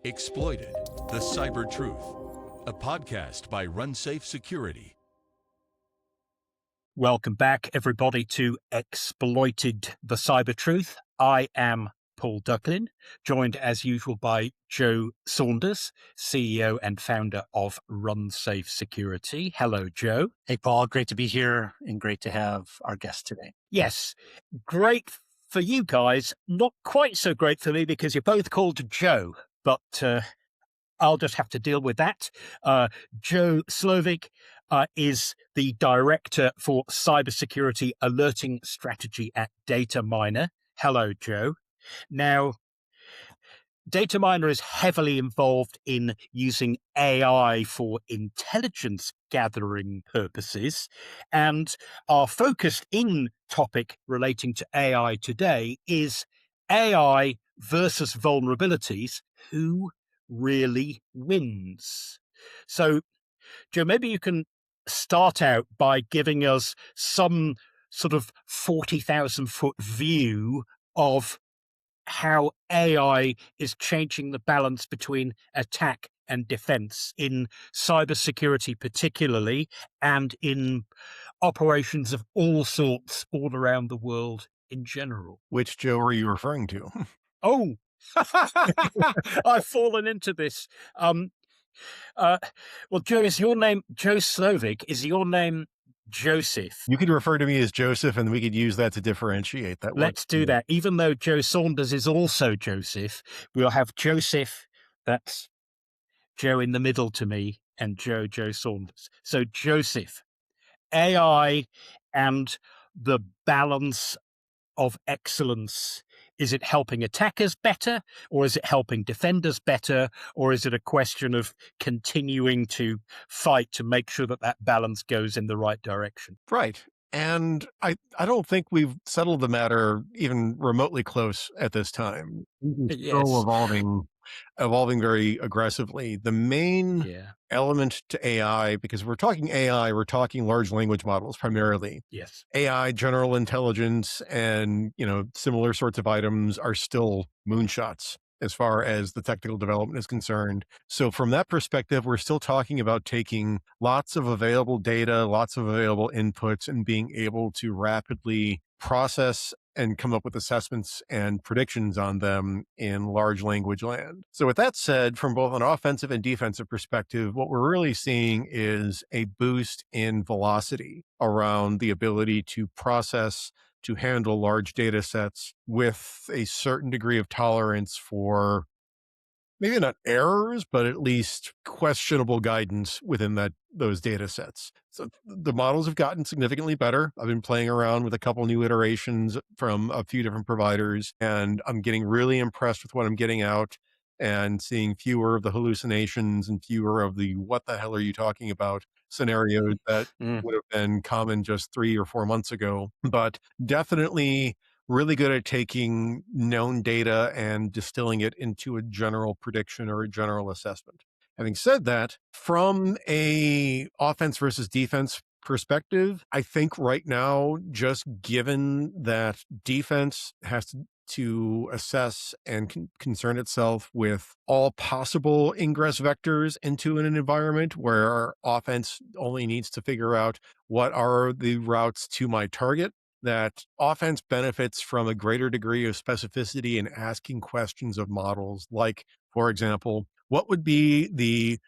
Exploited, the Cyber Truth, a podcast by RunSafe Security. Welcome back, everybody, to Exploited, the Cyber Truth. I am Paul Ducklin, joined as usual by Joe Saunders, CEO and founder of RunSafe Security. Hello, Joe. Hey, Paul. Great to be here and great to have our guest today. Yes, great for you guys. Not quite so great for me because you're both called Joe, but I'll just have to deal with that. Joe Slowik is the Director for Cybersecurity Alerting Strategy at Dataminr. Hello, Joe. Now, Dataminr is heavily involved in using AI for intelligence gathering purposes, and our focused in topic relating to AI today is AI versus vulnerabilities. Who really wins? So, Joe, maybe you can start out by giving us some sort of 40,000-foot view of how AI is changing the balance between attack and defense in cybersecurity particularly, and in operations of all sorts all around the world in general. Which Joe are you referring to? Oh, I've fallen into this. Well, Joe, is your name Joe Slowik? Is your name Joseph? You could refer to me as Joseph, and we could use that to differentiate. That Let's do that. Even though Joe Saunders is also Joseph, we'll have Joseph, that's Joe in the middle to me, and Joe Saunders. So Joseph, AI and the balance of excellence. Is it helping attackers better, or is it helping defenders better, or is it a question of continuing to fight to make sure that that balance goes in the right direction? Right. And I don't think we've settled the matter even remotely close at this time. It's still evolving very aggressively. The main element to AI, because we're talking AI, we're talking large language models primarily. Yes. AI, general intelligence, and similar sorts of items are still moonshots as far as the technical development is concerned. So from that perspective, we're still talking about taking lots of available data, lots of available inputs, and being able to rapidly process and come up with assessments and predictions on them in large language land. So with that said, from both an offensive and defensive perspective, what we're really seeing is a boost in velocity around the ability to process, to handle large data sets with a certain degree of tolerance for maybe not errors, but at least questionable guidance within those data sets. So the models have gotten significantly better. I've been playing around with a couple new iterations from a few different providers, and I'm getting really impressed with what I'm getting out and seeing fewer of the hallucinations and fewer of the what the hell are you talking about scenarios that would have been common just 3 or 4 months ago. But definitely really good at taking known data and distilling it into a general prediction or a general assessment. Having said that, from a offense versus defense perspective, I think right now, just given that defense has to assess and concern itself with all possible ingress vectors into an environment, where our offense only needs to figure out what are the routes to my target, that offense benefits from a greater degree of specificity in asking questions of models. Like, for example, what would be the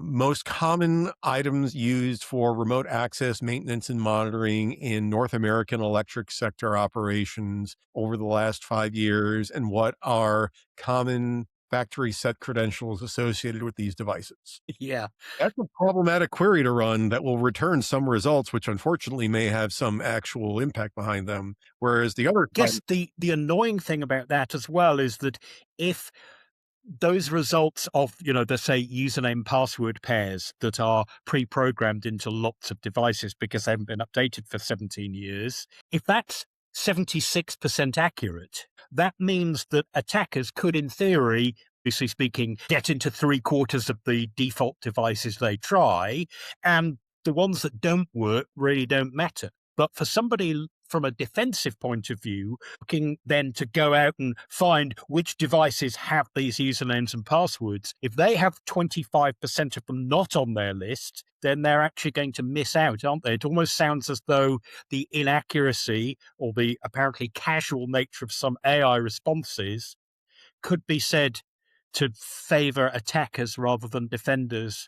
most common items used for remote access maintenance and monitoring in North American electric sector operations over the last 5 years? And what are common factory set credentials associated with these devices? Yeah. That's a problematic query to run that will return some results, which unfortunately may have some actual impact behind them. Whereas the other... Yes, the annoying thing about that as well is that if those results of, the say username password pairs that are pre-programmed into lots of devices because they haven't been updated for 17 years, if that's 76% accurate, that means that attackers could, in theory, obviously speaking, get into 3/4 of the default devices they try, and the ones that don't work really don't matter. But for somebody from a defensive point of view, looking then to go out and find which devices have these usernames and passwords, if they have 25% of them not on their list, then they're actually going to miss out, aren't they? It almost sounds as though the inaccuracy or the apparently casual nature of some AI responses could be said to favor attackers rather than defenders,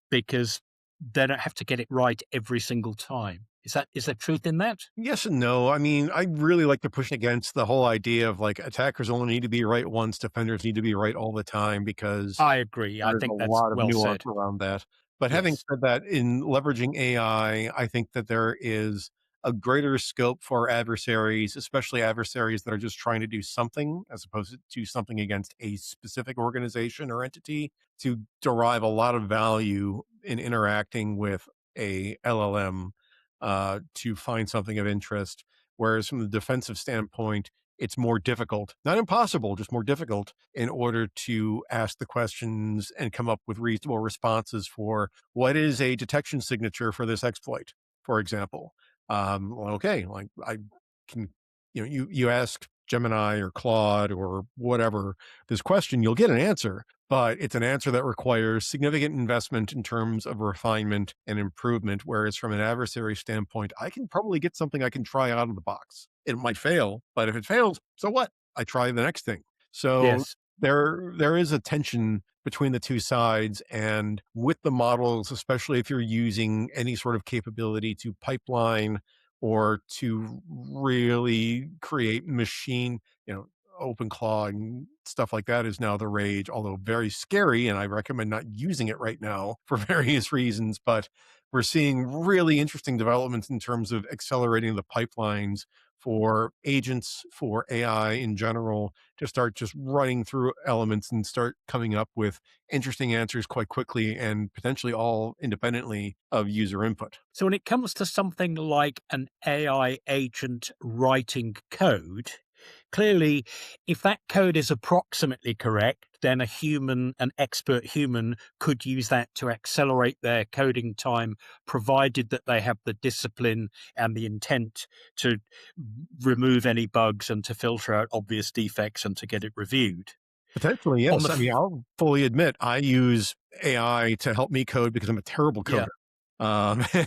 because they don't have to get it right every single time. Is there truth in that? Yes and no. I mean, I really like to push against the whole idea of like attackers only need to be right once, defenders need to be right all the time, because I agree. I there's a think that's lot of well nuance said. around that. But having Yes. said that, in leveraging AI, I think that there is a greater scope for adversaries, especially adversaries that are just trying to do something as opposed to something against a specific organization or entity, to derive a lot of value in interacting with a LLM to find something of interest. Whereas from the defensive standpoint, it's more difficult, not impossible, just more difficult in order to ask the questions and come up with reasonable responses for what is a detection signature for this exploit, for example. Well, okay, like I can, you ask Gemini or Claude or whatever this question, you'll get an answer, but it's an answer that requires significant investment in terms of refinement and improvement. Whereas from an adversary standpoint, I can probably get something I can try out of the box. It might fail, but if it fails, so what? I try the next thing. So Yes. there is a tension between the two sides, and with the models, especially if you're using any sort of capability to pipeline or to really create machine, OpenClaw and stuff like that is now the rage, although very scary. And I recommend not using it right now for various reasons. But we're seeing really interesting developments in terms of accelerating the pipelines for agents, for AI in general, to start just running through elements and start coming up with interesting answers quite quickly, and potentially all independently of user input. So when it comes to something like an AI agent writing code, clearly, if that code is approximately correct, then an expert human could use that to accelerate their coding time, provided that they have the discipline and the intent to remove any bugs and to filter out obvious defects and to get it reviewed. Potentially, On the yes. I mean, f- I'll fully admit I use AI to help me code because I'm a terrible yeah. coder.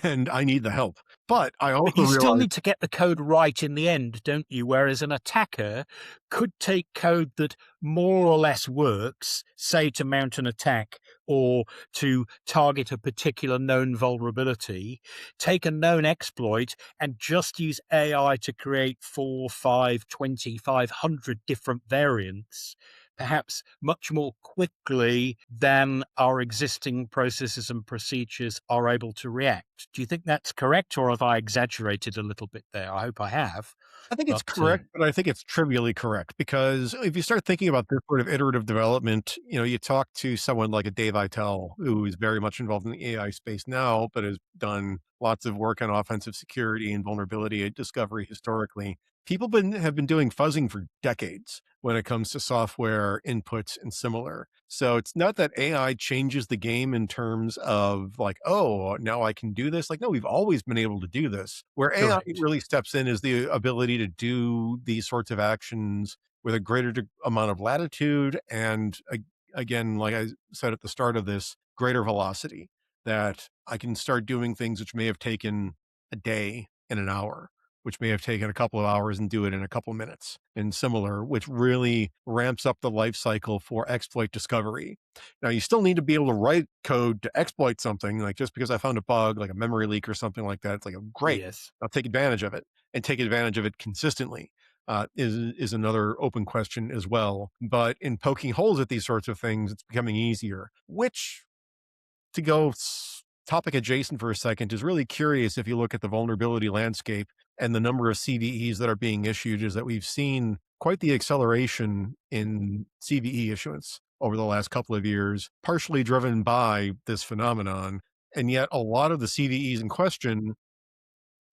And I need the help. But I But also you still realize need to get the code right in the end, don't you? Whereas an attacker could take code that more or less works, say to mount an attack or to target a particular known vulnerability, take a known exploit and just use AI to create 4, 5, 20, 500 different variants, perhaps much more quickly than our existing processes and procedures are able to react. Do you think that's correct, or have I exaggerated a little bit there? I hope I have. I think it's But correct, but I think it's trivially correct, because if you start thinking about this sort of iterative development, you talk to someone like a Dave Itel, who is very much involved in the AI space now, but has done lots of work on offensive security and vulnerability discovery historically. People have been doing fuzzing for decades when it comes to software inputs and similar. So it's not that AI changes the game in terms of like, oh, now I can do this. Like, no, we've always been able to do this. Where AI correct. really steps in is the ability to do these sorts of actions with a greater amount of latitude. And again, like I said at the start of this, greater velocity, that I can start doing things which may have taken a day in an hour, which may have taken a couple of hours, and do it in a couple of minutes, and similar, which really ramps up the life cycle for exploit discovery. Now, you still need to be able to write code to exploit something. Like, just because I found a bug, like a memory leak or something like that, it's like, oh, great, Yes. I'll take advantage of it, and take advantage of it consistently. Is another open question as well. But in poking holes at these sorts of things, it's becoming easier. Which, to go topic adjacent for a second, is really curious. If you look at the vulnerability landscape and the number of CVEs that are being issued, is that we've seen quite the acceleration in CVE issuance over the last couple of years, partially driven by this phenomenon. And yet a lot of the CVEs in question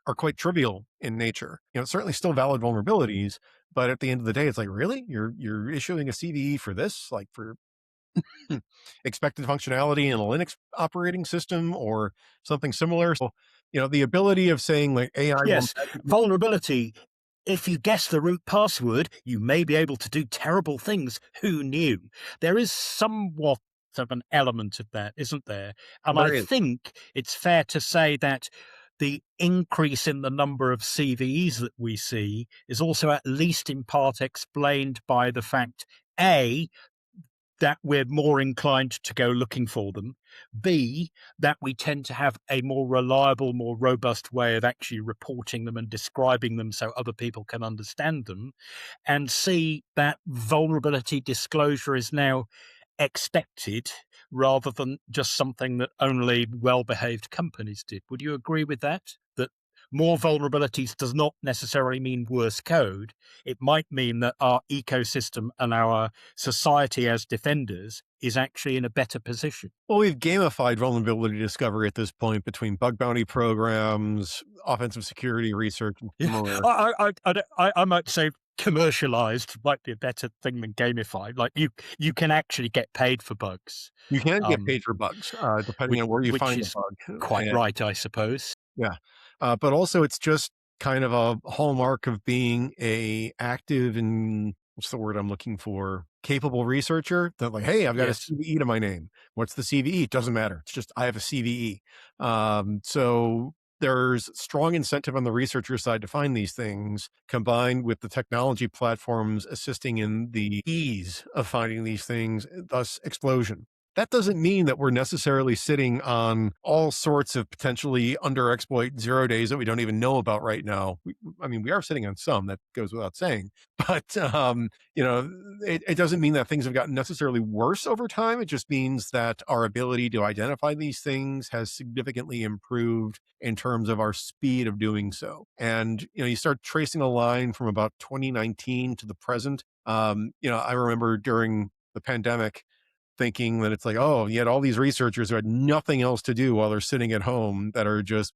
are quite trivial in nature. Certainly still valid vulnerabilities, but at the end of the day, it's like, really, you're issuing a CVE for this, like for expected functionality in a Linux operating system or something similar. So The ability of saying like AI will Yes, vulnerability. If you guess the root password, you may be able to do terrible things. Who knew? There is somewhat of an element of that, isn't there? And I there is. think it's fair to say that the increase in the number of CVEs that we see is also at least in part explained by the fact, A, that we're more inclined to go looking for them. B, that we tend to have a more reliable, more robust way of actually reporting them and describing them so other people can understand them. And C, that vulnerability disclosure is now expected rather than just something that only well-behaved companies did. Would you agree with that? That more vulnerabilities does not necessarily mean worse code. It might mean that our ecosystem and our society as defenders is actually in a better position. Well, we've gamified vulnerability discovery at this point between bug bounty programs, offensive security research, and Yeah, similar. I might say commercialized might be a better thing than gamified. Like you can actually get paid for bugs, You can get um, paid for bugs, depending which on where you which find the is bug. quite And right, I suppose. yeah, but also it's just kind of a hallmark of being a active and what's the word I'm looking for? Capable researcher that like, hey, I've got a Yes. CVE to my name. What's the CVE? It doesn't matter. It's just I have a CVE. So there's strong incentive on the researcher side to find these things, combined with the technology platforms assisting in the ease of finding these things, thus explosion. That doesn't mean that we're necessarily sitting on all sorts of potentially underexploit 0 days that we don't even know about right now. I mean, we are sitting on some, that goes without saying, but it doesn't mean that things have gotten necessarily worse over time. It just means that our ability to identify these things has significantly improved in terms of our speed of doing so. And you start tracing a line from about 2019 to the present. I remember during the pandemic thinking that it's like, oh, you had all these researchers who had nothing else to do while they're sitting at home that are just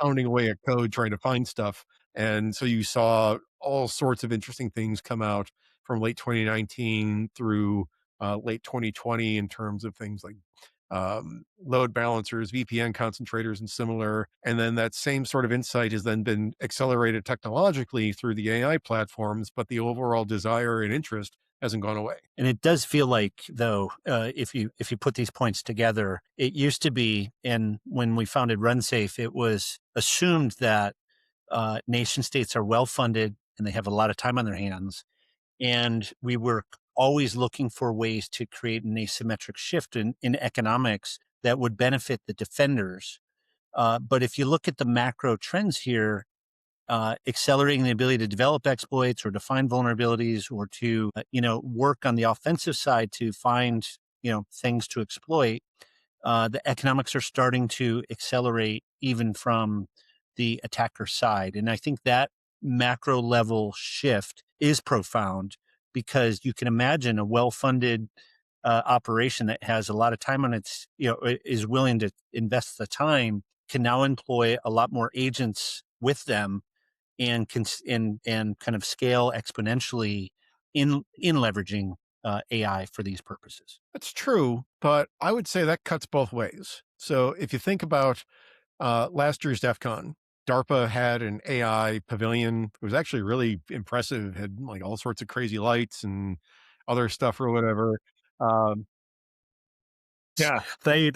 pounding away at code trying to find stuff. And so you saw all sorts of interesting things come out from late 2019 through late 2020 in terms of things like load balancers, VPN concentrators, and similar. And then that same sort of insight has then been accelerated technologically through the AI platforms, but the overall desire and interest hasn't gone away. And it does feel like, though, if you put these points together, it used to be, and when we founded RunSafe, it was assumed that nation states are well funded and they have a lot of time on their hands, and we were always looking for ways to create an asymmetric shift in economics that would benefit the defenders. But if you look at the macro trends here, accelerating the ability to develop exploits or to find vulnerabilities or to work on the offensive side to find things to exploit, the economics are starting to accelerate even from the attacker side. And I think that macro level shift is profound, because you can imagine a well-funded operation that has a lot of time on its, is willing to invest the time, can now employ a lot more agents with them and and kind of scale exponentially in leveraging AI for these purposes. That's true, but I would say that cuts both ways. So if you think about last year's DEF CON, DARPA had an AI pavilion. It was actually really impressive, had like all sorts of crazy lights and other stuff or whatever. Um, yeah, They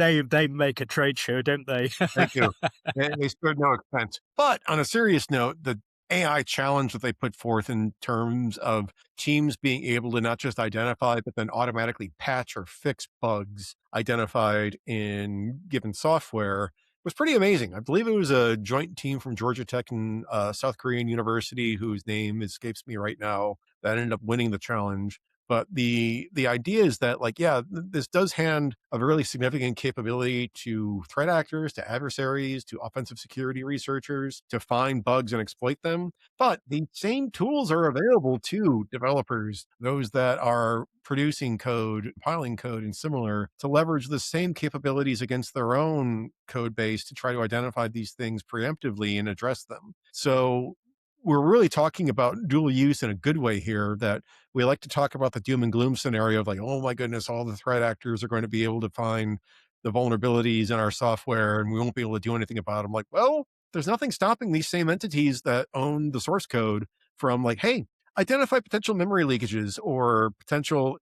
make a trade show, don't they? they do. They stood no expense. But on a serious note, the AI challenge that they put forth in terms of teams being able to not just identify, but then automatically patch or fix bugs identified in given software was pretty amazing. I believe it was a joint team from Georgia Tech and South Korean University, whose name escapes me right now, that ended up winning the challenge. But the idea is that, like, yeah, this does hand a really significant capability to threat actors, to adversaries, to offensive security researchers to find bugs and exploit them. But the same tools are available to developers, those that are producing code, piling code, and similar, to leverage the same capabilities against their own code base to try to identify these things preemptively and address them. So we're really talking about dual use in a good way here, that we like to talk about the doom and gloom scenario of like, oh my goodness, all the threat actors are going to be able to find the vulnerabilities in our software and we won't be able to do anything about them. Like, well, there's nothing stopping these same entities that own the source code from like, hey, identify potential memory leakages or potential,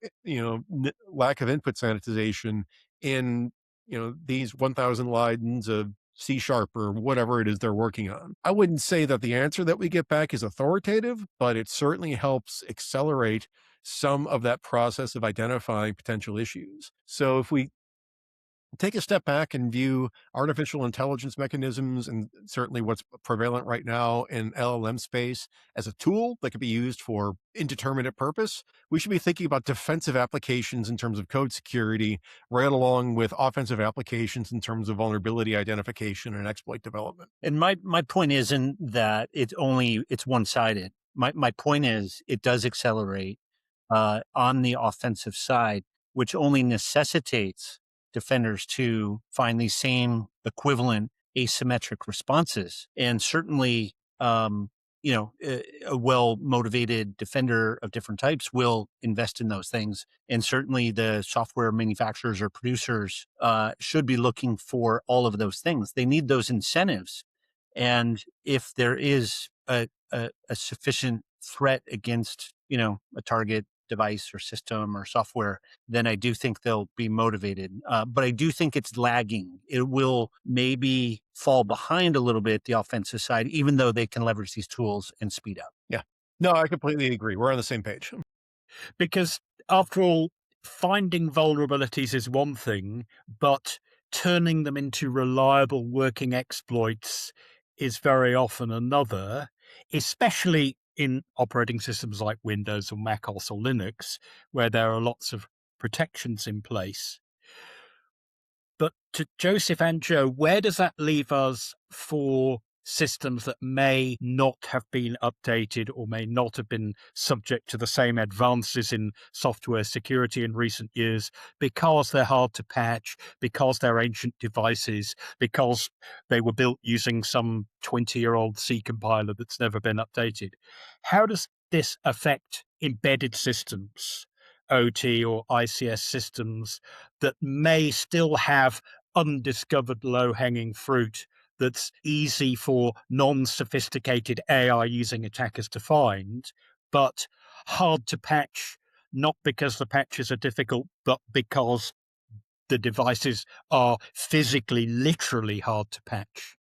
lack of input sanitization in, these 1,000 lines of C sharp or whatever it is they're working on. I wouldn't say that the answer that we get back is authoritative, but it certainly helps accelerate some of that process of identifying potential issues. So if we take a step back and view artificial intelligence mechanisms and certainly what's prevalent right now in LLM space as a tool that could be used for indeterminate purpose, we should be thinking about defensive applications in terms of code security, right along with offensive applications in terms of vulnerability identification and exploit development. And my point isn't that it's one-sided. My point is it does accelerate on the offensive side, which only necessitates defenders to find these same equivalent asymmetric responses. And certainly, a well-motivated defender of different types will invest in those things. And certainly the software manufacturers or producers should be looking for all of those things. They need those incentives. And if there is a sufficient threat against, a target device or system or software, then I do think they'll be motivated. But I do think it's lagging. It will maybe fall behind a little bit, the offensive side, even though they can leverage these tools and speed up. Yeah. No, I completely agree. We're on the same page. Because after all, finding vulnerabilities is one thing, but turning them into reliable working exploits is very often another, especially in operating systems like Windows or Mac OS or Linux, where there are lots of protections in place. But to Joseph and Joe, where does that leave us for systems that may not have been updated or may not have been subject to the same advances in software security in recent years because they're hard to patch, because they're ancient devices, because they were built using some 20-year-old C compiler that's never been updated? How does this affect embedded systems, OT or ICS systems that may still have undiscovered low-hanging fruit that's easy for non-sophisticated AI using attackers to find, but hard to patch, not because the patches are difficult, but because the devices are physically, literally hard to patch?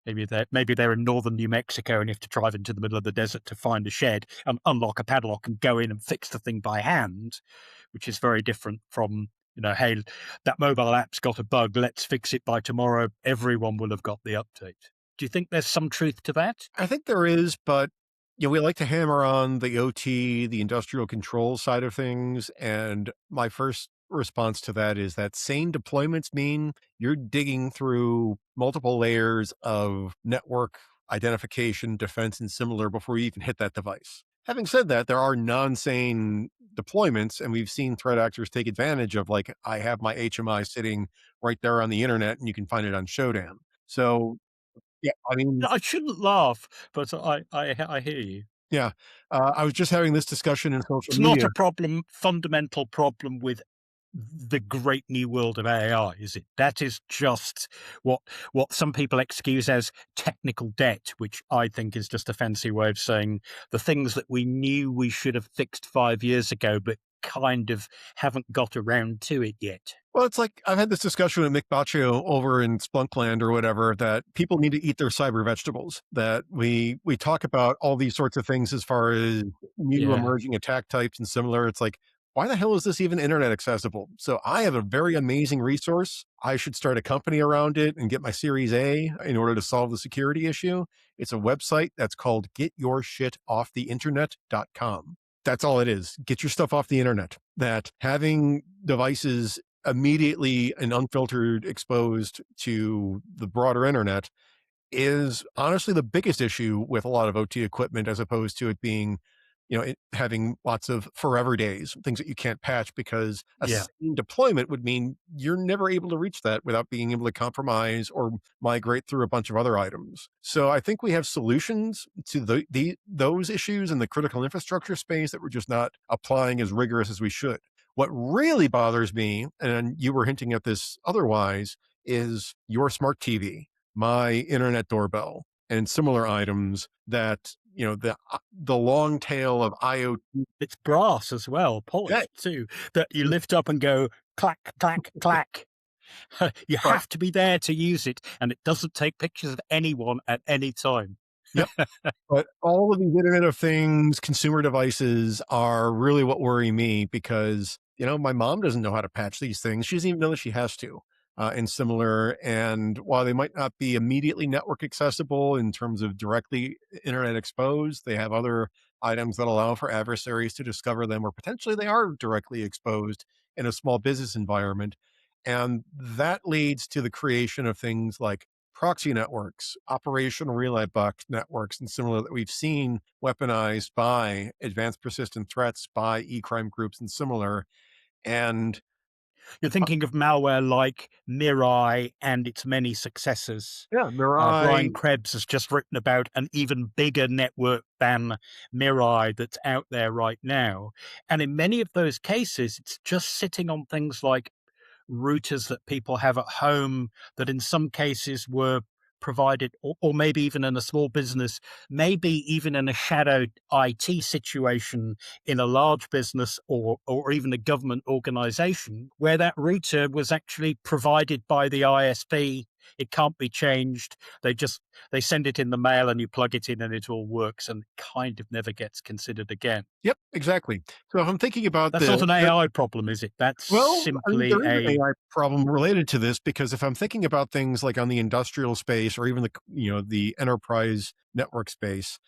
Maybe they're in northern New Mexico and you have to drive into the middle of the desert to find a shed and unlock a padlock and go in and fix the thing by hand, which is very different from, hey, that mobile app's got a bug, let's fix it by tomorrow. Everyone will have got the update. Do you think there's some truth to that? I think there is, but we like to hammer on the OT, the industrial control side of things. And my first response to that is that sane deployments mean you're digging through multiple layers of network identification, defense, and similar before you even hit that device. Having said that, there are non-sane deployments, and we've seen threat actors take advantage of, like, I have my HMI sitting right there on the internet and you can find it on Showdown. So, yeah, I mean, I shouldn't laugh, but I hear you. yeah, I was just having this discussion in social It's not media. a fundamental problem with the great new world of AI, is it? That is just what some people excuse as technical debt, which I think is just a fancy way of saying the things that we knew we should have fixed 5 years ago, but kind of haven't got around to it yet. Well, it's like I've had this discussion with Mick Baccio over in Splunkland or whatever, that people need to eat their cyber vegetables, that we talk about all these sorts of things as far as new emerging attack types and similar. It's like, why the hell is this even internet accessible? So I have a very amazing resource. I should start a company around it and get my Series A in order to solve the security issue. It's a website that's called getyourshitofftheinternet.com. That's all it is. Get your stuff off the internet. That having devices immediately and unfiltered exposed to the broader internet is honestly the biggest issue with a lot of OT equipment, as opposed to it being, having lots of forever days, things that you can't patch, because a sane deployment would mean you're never able to reach that without being able to compromise or migrate through a bunch of other items. So I think we have solutions to those issues in the critical infrastructure space that we're just not applying as rigorous as we should. What really bothers me, and you were hinting at this otherwise, is your smart TV, my internet doorbell, and similar items that, the long tail of IoT. It's brass as well, Yeah, polished too, that you lift up and go clack, clack, clack. You but have to be there to use it, and it doesn't take pictures of anyone at any time. yep. But all of these Internet of Things consumer devices are really what worry me because, my mom doesn't know how to patch these things. She doesn't even know that she has to, and similar. And while they might not be immediately network accessible in terms of directly internet exposed, they have other items that allow for adversaries to discover them, or potentially they are directly exposed in a small business environment. And that leads to the creation of things like proxy networks, operational relay box networks, and similar that we've seen weaponized by advanced persistent threats, by e-crime groups and similar. And You're thinking of malware like Mirai and its many successors. yeah, Brian Mirai, Krebs has just written about an even bigger network than Mirai that's out there right now. And in many of those cases, it's just sitting on things like routers that people have at home that in some cases were provided, or maybe even in a small business, maybe even in a shadowed IT situation in a large business or even a government organization where that router was actually provided by the ISP. It can't be changed. They send it in the mail and you plug it in and it all works and kind of never gets considered again. yep, exactly. So if I'm thinking about That's not an AI problem, is it? That's well, I mean, simply there is an a AI problem related to this because if I'm thinking about things like on the industrial space or even the enterprise network space,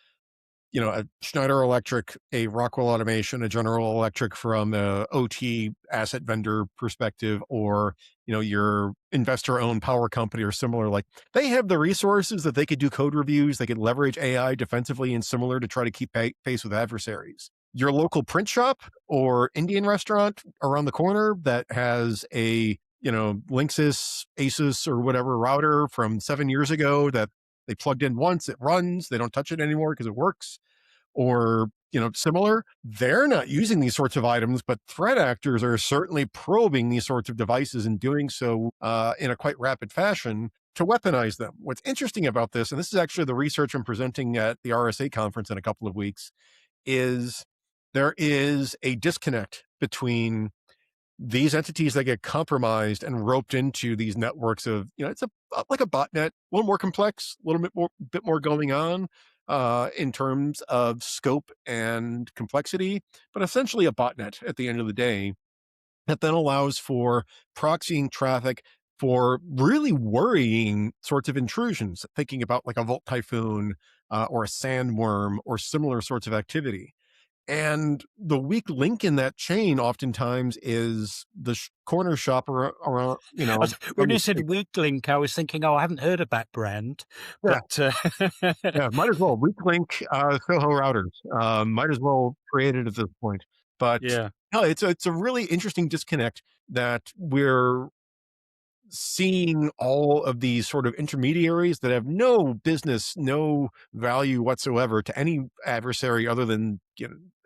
a Schneider Electric, a Rockwell Automation, a General Electric from a OT asset vendor perspective, or, your investor owned power company or similar, like they have the resources that they could do code reviews. They could leverage AI defensively and similar to try to keep pace with adversaries. Your local print shop or Indian restaurant around the corner that has a, Linksys, Asus, or whatever router from 7 years ago that they plugged in once, it runs, they don't touch it anymore because it works, or, similar. They're not using these sorts of items, but threat actors are certainly probing these sorts of devices and doing so in a quite rapid fashion to weaponize them. What's interesting about this, and this is actually the research I'm presenting at the RSA conference in a couple of weeks, is there is a disconnect between these entities that get compromised and roped into these networks of, it's like a botnet, a little more complex, a little bit more going on in terms of scope and complexity, but essentially a botnet at the end of the day that then allows for proxying traffic for really worrying sorts of intrusions, thinking about like a Volt Typhoon or a sandworm or similar sorts of activity. And the weak link in that chain oftentimes is the corner shop around, When you said weak link, I was thinking, oh, I haven't heard of that brand, yeah, but yeah, might as well. Weak link Soho routers, might as well create it at this point. But yeah. no, it's a really interesting disconnect that we're seeing all of these sort of intermediaries that have no business, no value whatsoever to any adversary other than,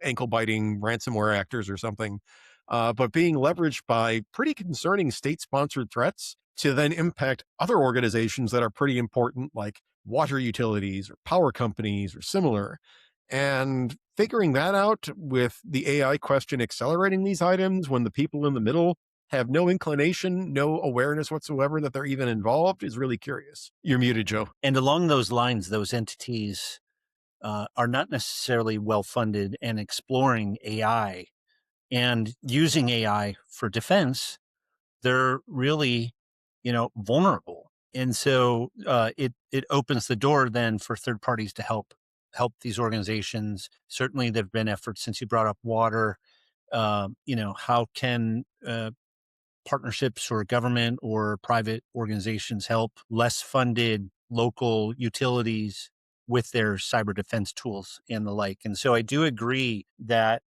ankle biting ransomware actors or something, but being leveraged by pretty concerning state sponsored threats to then impact other organizations that are pretty important, like water utilities or power companies or similar. And figuring that out with the AI question accelerating these items when the people in the middle have no inclination, no awareness whatsoever that they're even involved is really curious. You're muted, Joe. And along those lines, those entities are not necessarily well funded and exploring AI and using AI for defense. They're really, vulnerable. And so it opens the door then for third parties to help these organizations. Certainly, there've been efforts since you brought up water. How can partnerships or government or private organizations help less funded local utilities with their cyber defense tools and the like? And so I do agree that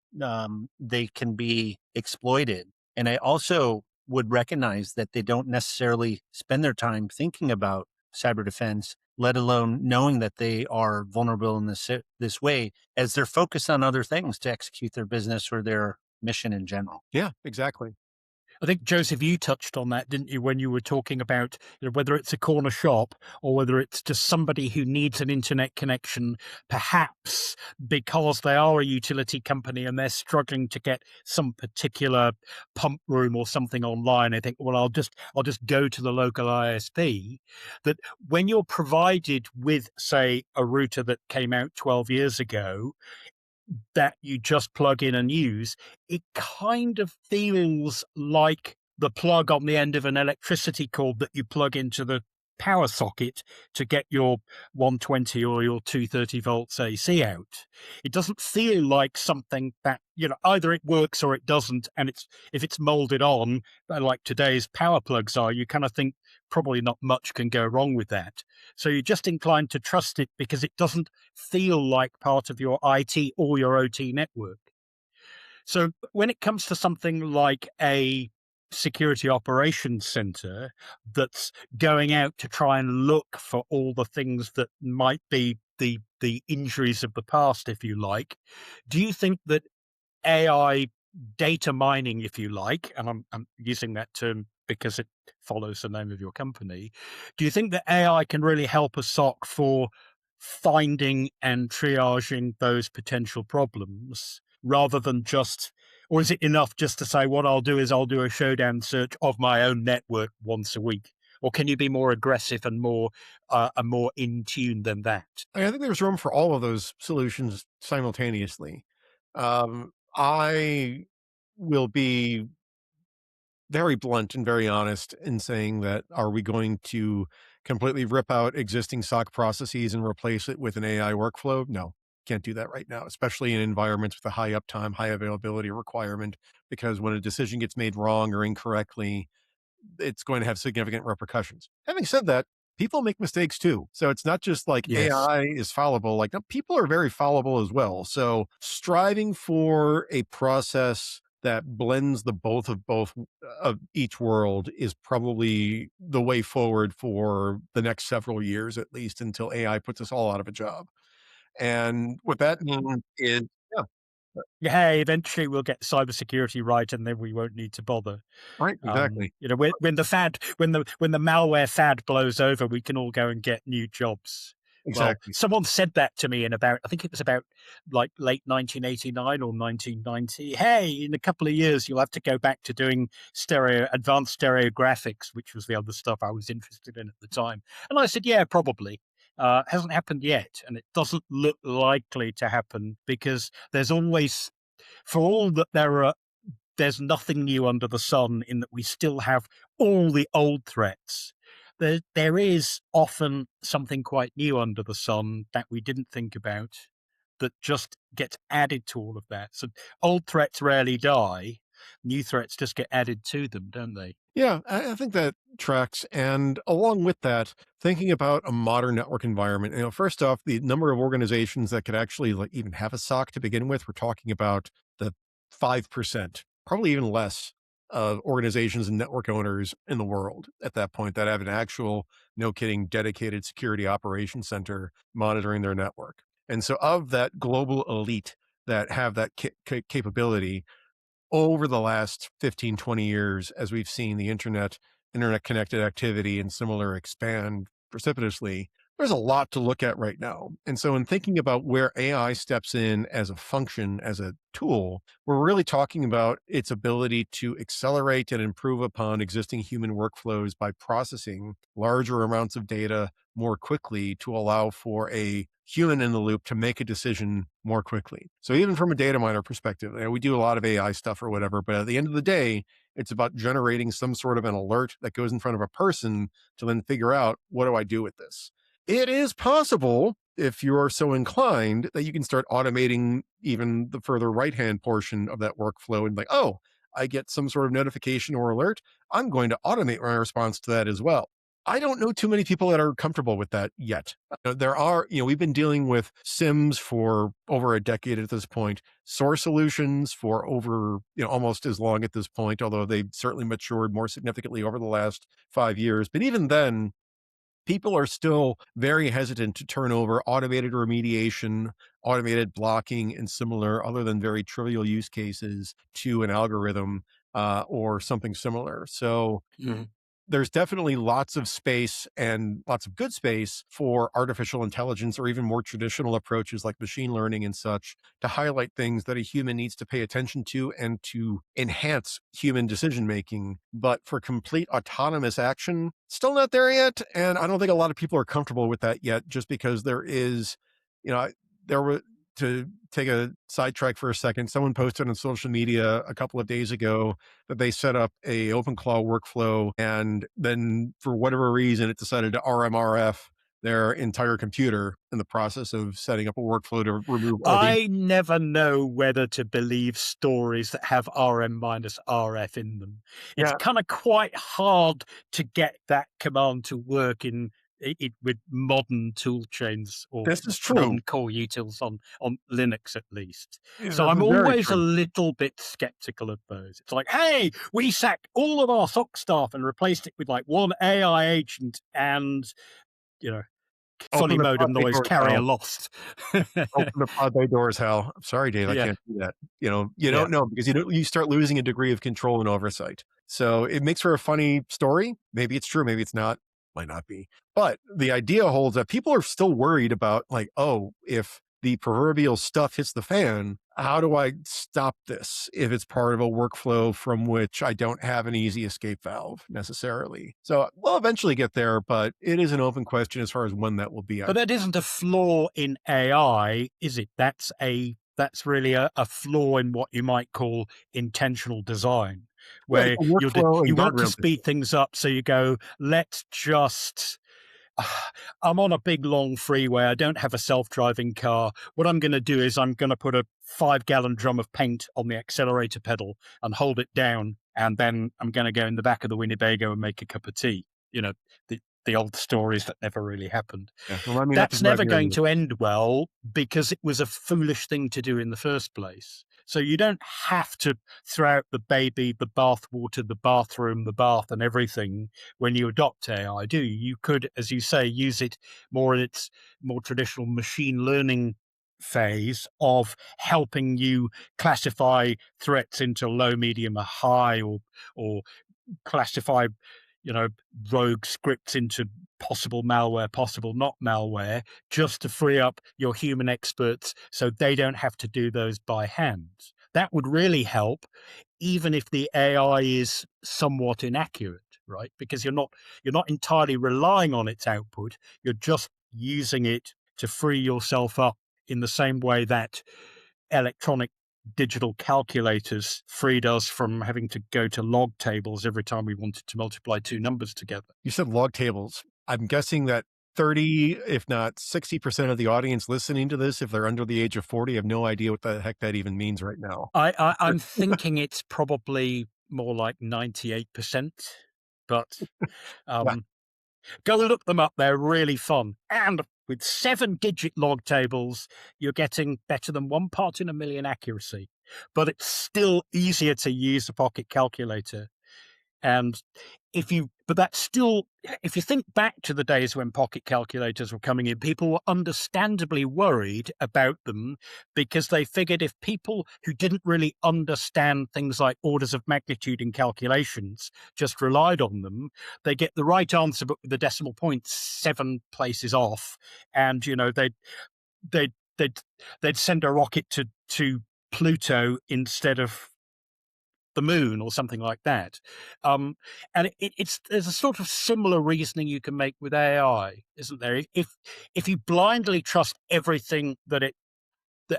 they can be exploited. And I also would recognize that they don't necessarily spend their time thinking about cyber defense, let alone knowing that they are vulnerable in this way, as they're focused on other things to execute their business or their mission in general. Yeah, exactly. I think, Joseph, you touched on that, didn't you, when you were talking about whether it's a corner shop or whether it's just somebody who needs an internet connection, perhaps because they are a utility company and they're struggling to get some particular pump room or something online. I think, well, I'll just go to the local ISP. That when you're provided with, say, a router that came out 12 years ago, that you just plug in and use, it kind of feels like the plug on the end of an electricity cord that you plug into the power socket to get your 120 or your 230 volts AC out. It doesn't feel like something that, either it works or it doesn't. And if it's molded on, like today's power plugs are, you kind of think probably not much can go wrong with that. So you're just inclined to trust it because it doesn't feel like part of your IT or your OT network. So when it comes to something like a security operations center that's going out to try and look for all the things that might be the injuries of the past, if you like, do you think that AI data mining, if you like, and I'm using that term because it follows the name of your company, do you think that AI can really help a SOC for finding and triaging those potential problems rather than just, or is it enough just to say, what I'll do is I'll do a showdown search of my own network once a week? Or can you be more aggressive and more in tune than that? I think there's room for all of those solutions simultaneously. I will be very blunt and very honest in saying that, are we going to completely rip out existing SOC processes and replace it with an AI workflow? No, can't do that right now, especially in environments with a high uptime, high availability requirement, because when a decision gets made wrong or incorrectly, it's going to have significant repercussions. Having said that, people make mistakes too. So it's not just like Yes. AI is fallible, like no, people are very fallible as well. So striving for a process that blends the both of each world is probably the way forward for the next several years, at least until AI puts us all out of a job. And what that means is, yeah, Hey, eventually we'll get cybersecurity right, and then we won't need to bother. right, exactly. When the malware fad blows over, we can all go and get new jobs. Well, Exactly. someone said that to me I think it was about like late 1989 or 1990. Hey, in a couple of years, you'll have to go back to doing advanced stereographics, which was the other stuff I was interested in at the time. And I said, yeah, probably. Hasn't happened yet, and it doesn't look likely to happen because there's always, for all that there's nothing new under the sun in that we still have all the old threats. There is often something quite new under the sun that we didn't think about that just gets added to all of that. So old threats rarely die. New threats just get added to them, don't they? Yeah, I think that tracks. And along with that, thinking about a modern network environment, first off, the number of organizations that could actually like even have a SOC to begin with, we're talking about the 5%, probably even less of organizations and network owners in the world at that point that have an actual, no kidding, dedicated security operations center monitoring their network. And so of that global elite that have that capability, over the last 15, 20 years, as we've seen the internet connected activity and similar expand precipitously, there's a lot to look at right now. And so in thinking about where AI steps in as a function, as a tool, we're really talking about its ability to accelerate and improve upon existing human workflows by processing larger amounts of data more quickly to allow for a human in the loop to make a decision more quickly. So even from a data miner perspective, we do a lot of AI stuff or whatever, but at the end of the day, it's about generating some sort of an alert that goes in front of a person to then figure out, what do I do with this? It is possible, if you are so inclined, that you can start automating even the further right-hand portion of that workflow and like, oh, I get some sort of notification or alert. I'm going to automate my response to that as well. I don't know too many people that are comfortable with that yet. There are, we've been dealing with SIMs for over a decade at this point, SOAR solutions for over, almost as long at this point, although they've certainly matured more significantly over the last 5 years. But even then, people are still very hesitant to turn over automated remediation, automated blocking, and similar, other than very trivial use cases, to an algorithm or something similar. So Mhm. there's definitely lots of space and lots of good space for artificial intelligence or even more traditional approaches like machine learning and such to highlight things that a human needs to pay attention to and to enhance human decision making. But for complete autonomous action, still not there yet. And I don't think a lot of people are comfortable with that yet, just because there is, you know, there were, to take a sidetrack for a second, someone posted on social media a couple of days ago that they set up a OpenClaw workflow, and then for whatever reason, it decided to RMRF their entire computer in the process of setting up a workflow to remove all the. I never know whether to believe stories that have RM minus RF in them. It's Yeah, kind of quite hard to get that command to work with modern tool chains or this is true. modern core utils on Linux at least. This So I'm is very always a true. little bit skeptical of those. It's like, hey, we sacked all of our SOC staff and replaced it with like one AI agent and, you know, funny Open the pod modem bay noise doors, carrier Hal. lost. Open the pod bay doors, Hal. I'm sorry, Dave, I Yeah. can't do that. You Yeah. don't know, because you start losing a degree of control and oversight. So it makes for a funny story. Maybe it's true, maybe it's not. Might not be. But the idea holds that people are still worried about, like, oh, if the proverbial stuff hits the fan, how do I stop this if it's part of a workflow from which I don't have an easy escape valve necessarily? So we'll eventually get there, but it is an open question as far as when that will be. But that isn't a flaw in AI, is it? That's really a flaw in what you might call intentional design, Yeah, it's where a workflow you and want to guardrail speed things up, so you go, let's just. I'm on a big long freeway. I don't have a self-driving car. What I'm going to do is I'm going to put a 5-gallon drum of paint on the accelerator pedal and hold it down, and then I'm going to go in the back of the Winnebago and make a cup of tea. You know, the old stories that never really happened. Yeah, remind me not to That's drive never near going you. to end well because it was a foolish thing to do in the first place. So you don't have to throw out the baby, the bathwater, the bathroom, the bath, and everything when you adopt AI, do you? You could, as you say, use it more in its more traditional machine learning phase of helping you classify threats into low, medium, or high, or classify, rogue scripts into possible malware, possible not malware, just to free up your human experts so they don't have to do those by hand. That would really help, even if the AI is somewhat inaccurate, right? Because you're not entirely relying on its output. You're just using it to free yourself up in the same way that electronic digital calculators freed us from having to go to log tables every time we wanted to multiply two numbers together. You said log tables. I'm guessing that 30, if not 60% of the audience listening to this, if they're under the age of 40, have no idea what the heck that even means right now. I'm thinking it's probably more like 98%, but Yeah. go look them up. They're really fun. And with 7-digit log tables, you're getting better than 1 part in a million accuracy. But it's still easier to use a pocket calculator. And if you think back to the days when pocket calculators were coming in, people were understandably worried about them because they figured if people who didn't really understand things like orders of magnitude in calculations just relied on them, they get the right answer, but with the decimal point 7 places off. And, they'd, they'd, they'd send a rocket to Pluto instead of the moon or something like that. And there's a sort of similar reasoning you can make with AI, isn't there? If you blindly trust everything that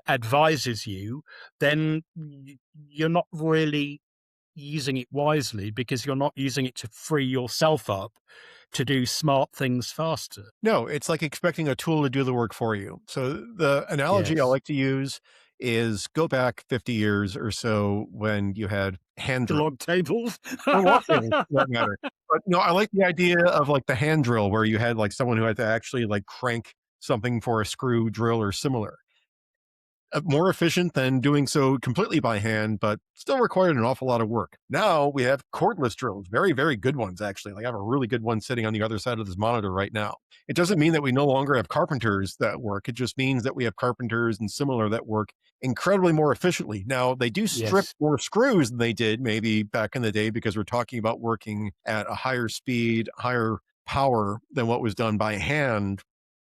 advises you, then you're not really using it wisely because you're not using it to free yourself up to do smart things faster. No, it's like expecting a tool to do the work for you. So the analogy I Yes. like to use is go back 50 years or so when you had hand The drill log tables. or log tables for that matter. But no, I like the idea of like the hand drill where you had like someone who had to actually like crank something for a screw drill or similar. more efficient than doing so completely by hand, but still required an awful lot of work. Now we have cordless drills, very, very good ones, actually. Like I have a really good one sitting on the other side of this monitor right now. It doesn't mean that we no longer have carpenters that work. It just means that we have carpenters and similar that work incredibly more efficiently. Now they do strip Yes. more screws than they did maybe back in the day, because we're talking about working at a higher speed, higher power than what was done by hand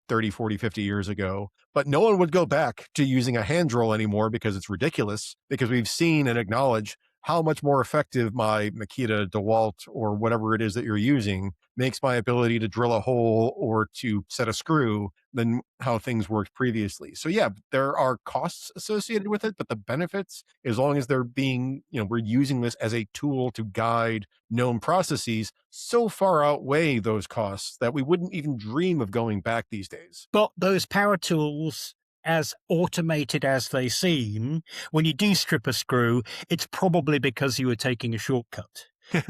30, 40, 50 years ago. But no one would go back to using a hand drill anymore because it's ridiculous, because we've seen and acknowledged how much more effective my Makita DeWalt or whatever it is that you're using makes my ability to drill a hole or to set a screw than how things worked previously. So yeah, there are costs associated with it, but the benefits, as long as they're being, we're using this as a tool to guide known processes, so far outweigh those costs that we wouldn't even dream of going back these days. But those power tools, as automated as they seem, when you do strip a screw, it's probably because you were taking a shortcut.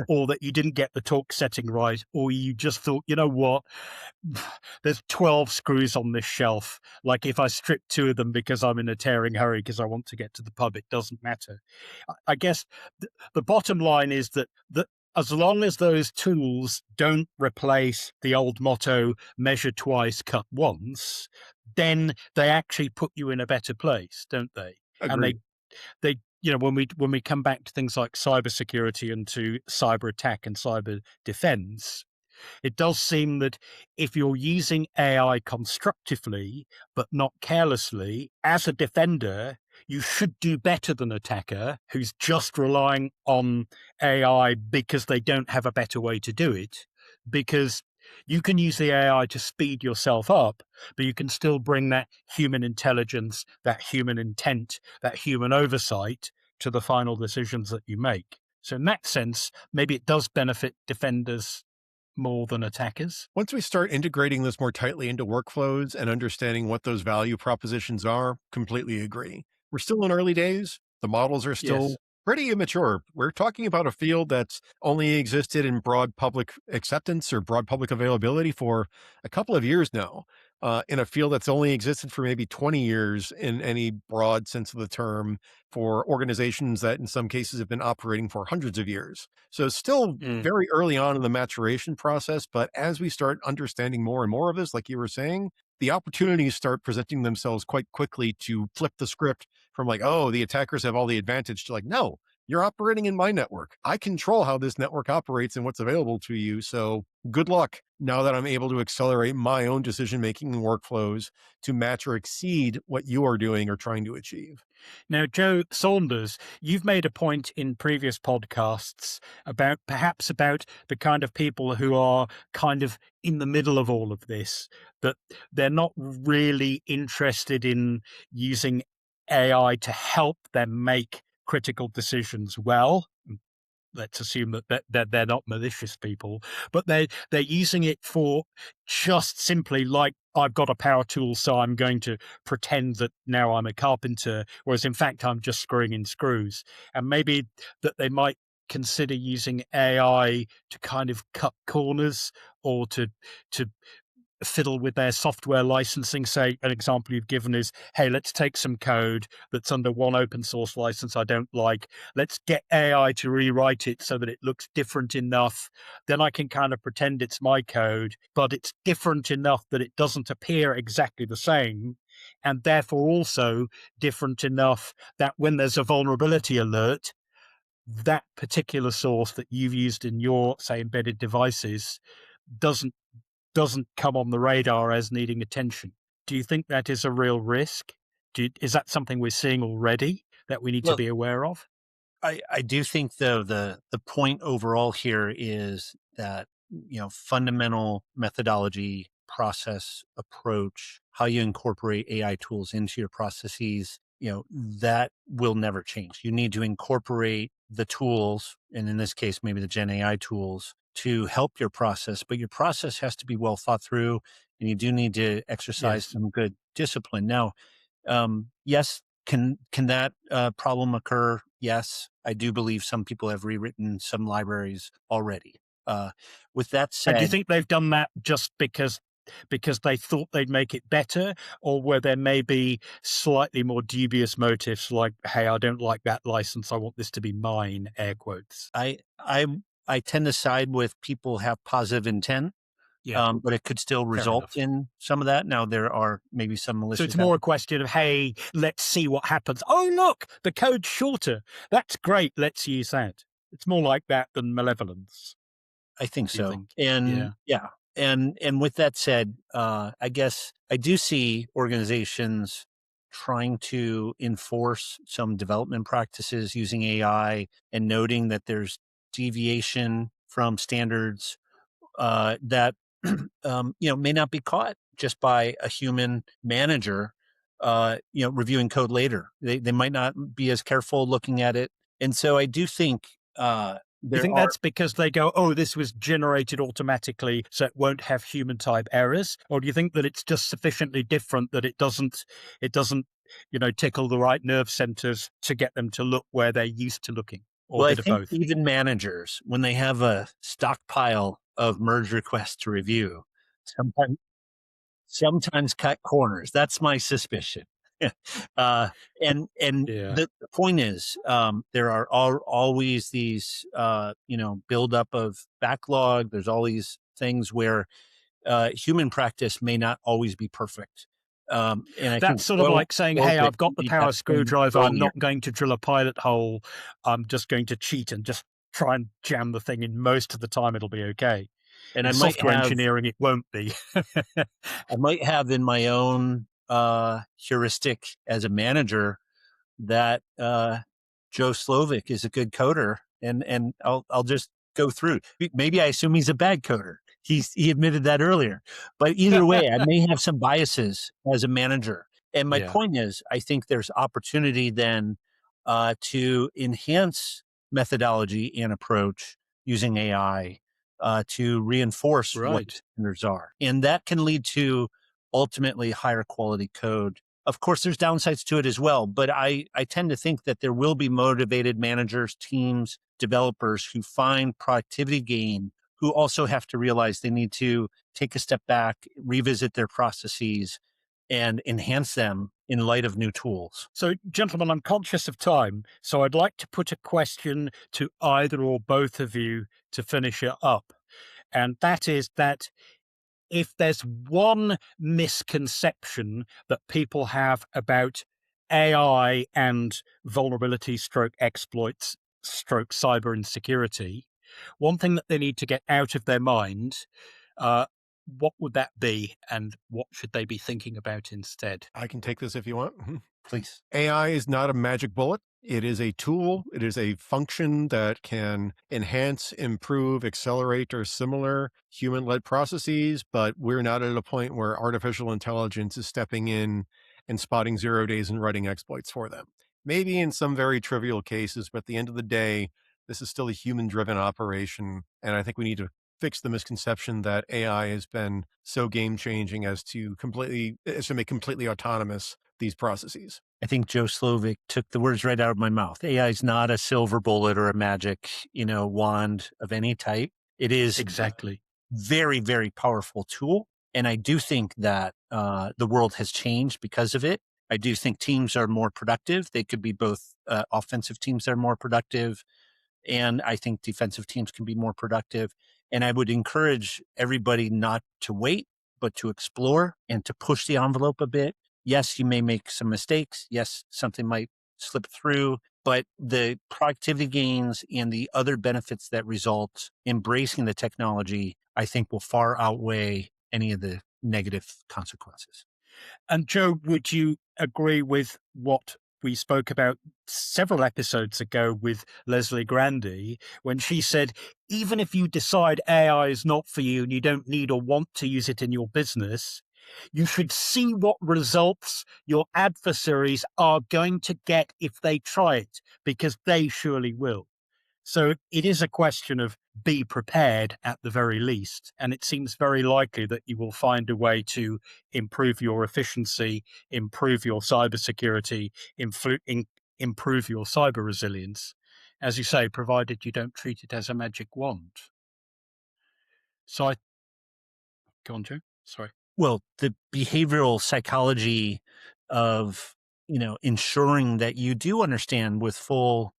Or that you didn't get the torque setting right, or you just thought, you know what, there's 12 screws on this shelf. Like if I strip 2 of them because I'm in a tearing hurry because I want to get to the pub, it doesn't matter. I guess the bottom line is that as long as those tools don't replace the old motto, measure twice, cut once, then they actually put you in a better place, don't they? Agreed. And they when we come back to things like cybersecurity and to cyber attack and cyber defense, it does seem that if you're using AI constructively but not carelessly, as a defender, you should do better than an attacker who's just relying on AI because they don't have a better way to do it. Because you can use the AI to speed yourself up, but you can still bring that human intelligence, that human intent, that human oversight to the final decisions that you make. So in that sense, maybe it does benefit defenders more than attackers. Once we start integrating this more tightly into workflows and understanding what those value propositions are, completely agree. We're still in early days. The models are still Yes. pretty immature. We're talking about a field that's only existed in broad public acceptance or broad public availability for a couple of years now, in a field that's only existed for maybe 20 years in any broad sense of the term, for organizations that in some cases have been operating for hundreds of years. So still Mm. very early on in the maturation process, but as we start understanding more and more of this, like you were saying, the opportunities start presenting themselves quite quickly to flip the script from like, oh, the attackers have all the advantage, to like, no, you're operating in my network. I control how this network operates and what's available to you. So good luck now that I'm able to accelerate my own decision-making and workflows to match or exceed what you are doing or trying to achieve. Now, Joe Saunders, you've made a point in previous podcasts about perhaps about the kind of people who are kind of in the middle of all of this, that they're not really interested in using AI to help them make critical decisions well. Let's assume that they're not malicious people, but they're using it for just simply like, I've got a power tool, so I'm going to pretend that now I'm a carpenter, whereas in fact I'm just screwing in screws. And maybe that they might consider using AI to kind of cut corners, or to fiddle with their software licensing. Say, an example you've given is, hey, let's take some code that's under one open source license I don't like. Let's get AI to rewrite it so that it looks different enough. Then I can kind of pretend it's my code, but it's different enough that it doesn't appear exactly the same. And therefore also different enough that when there's a vulnerability alert, that particular source that you've used in your, say, embedded devices doesn't come on the radar as needing attention. Do you think that is a real risk? Is that something we're seeing already that we need to Well, be aware of? I do think though the point overall here is that fundamental methodology, process, approach, how you incorporate AI tools into your processes, that will never change. You need to incorporate the tools, and in this case maybe the Gen AI tools, to help your process, but your process has to be well thought through, and you do need to exercise Yes. some good discipline. Now, yes, can that problem occur? Yes, I do believe some people have rewritten some libraries already. With that And do you said, think they've done that just because because they thought they'd make it better, or were there maybe slightly more dubious motives like, hey, I don't like that license, I want this to be mine, air quotes? I tend to side with people have positive intent, Yeah, but it could still fair result enough. in some of that. Now, there are maybe some So it's malicious. more a question of, hey, let's see what happens. Oh, look, the code's shorter. That's great. Let's use that. It's more like that than malevolence, I think do you so. think? And Yeah. yeah. And with that said, I guess I do see organizations trying to enforce some development practices using AI and noting that there's deviation from standards that may not be caught just by a human manager reviewing code later. They might not be as careful looking at it. And so I do think You there think are. that's because they go, oh, this was generated automatically, so it won't have human type errors? Or do you think that it's just sufficiently different that it doesn't, tickle the right nerve centers to get them to look where they're used to looking, or a Well, I bit of think both? even managers, when they have a stockpile of merge requests to review, sometimes sometimes cut corners. That's my suspicion. uh, and Yeah. the point is, there are always these buildup of backlog. There's all these things where human practice may not always be perfect. And I think That's sort of like saying, hey, Slowik I've got the made that power point screwdriver. I'm earlier. not going to drill a pilot hole. I'm just going to cheat and just try and jam the thing in. Most of the time, it'll be okay. And In software engineering, it won't be. I might have in my own heuristic as a manager that Joe Slowik is a good coder, and I'll just go through. Maybe I assume he's a bad coder. He admitted that earlier, but either way, I may have some biases as a manager. And my Yeah. point is, I think there's opportunity then to enhance methodology and approach using AI to reinforce what the Right. standards are, and that can lead to ultimately higher quality code. Of course, there's downsides to it as well, but I tend to think that there will be motivated managers, teams, developers who find productivity gain, who also have to realize they need to take a step back, revisit their processes, and enhance them in light of new tools. So, gentlemen, I'm conscious of time, so I'd like to put a question to either or both of you to finish it up. And that is that if there's one misconception that people have about AI and vulnerability stroke exploits stroke cyber insecurity, one thing that they need to get out of their mind, uh, what would that be, and what should they be thinking about instead? I can take this if you want. Please. AI is not a magic bullet. It is a tool. It is a function that can enhance, improve, accelerate, or similar human led processes. But we're not at a point where artificial intelligence is stepping in and spotting 0 days and writing exploits for them. Maybe in some very trivial cases, but at the end of the day, this is still a human driven operation. And I think we need to fix the misconception that AI has been so game changing as to make completely autonomous these processes. I think Joe Slowik took the words right out of my mouth. AI is not a silver bullet or a magic, wand of any type. It is Exactly. very, very powerful tool. And I do think that the world has changed because of it. I do think teams are more productive. They could be both offensive teams that are more productive, and I think defensive teams can be more productive. And I would encourage everybody not to wait, but to explore and to push the envelope a bit. Yes, you may make some mistakes. Yes, something might slip through, but the productivity gains and the other benefits that result embracing the technology, I think will far outweigh any of the negative consequences. And Joe, would you agree with what we spoke about several episodes ago with Leslie Grandy when she said, even if you decide AI is not for you and you don't need or want to use it in your business, you should see what results your adversaries are going to get if they try it, because they surely will. So it is a question of be prepared at the very least. And it seems very likely that you will find a way to improve your efficiency, improve your cybersecurity, improve your cyber resilience. As you say, provided you don't treat it as a magic wand. So go on, Joe. Sorry. Well, the behavioral psychology of, ensuring that you do understand with full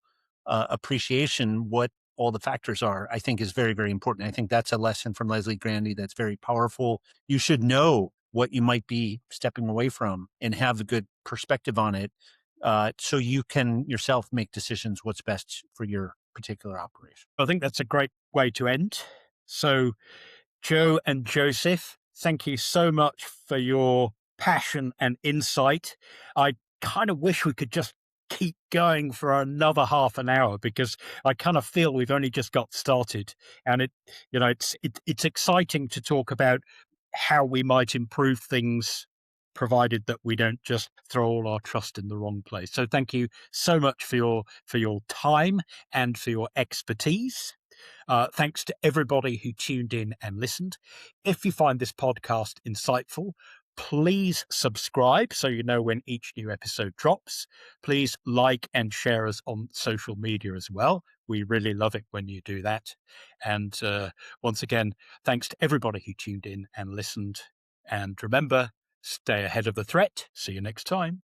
appreciation what all the factors are, I think is very, very important. I think that's a lesson from Leslie Grandy that's very powerful. You should know what you might be stepping away from and have a good perspective on it, so you can yourself make decisions what's best for your particular operation. I think that's a great way to end. So, Joe and Joseph, thank you so much for your passion and insight. I kind of wish we could just keep going for another half an hour, because I kind of feel we've only just got started, and it's exciting to talk about how we might improve things, provided that we don't just throw all our trust in the wrong place. So thank you so much for your time and for your expertise. Thanks to everybody who tuned in and listened. If you find this podcast insightful, please subscribe so you know when each new episode drops. Please like and share us on social media as well. We really love it when you do that. And once again, thanks to everybody who tuned in and listened. And remember, stay ahead of the threat. See you next time.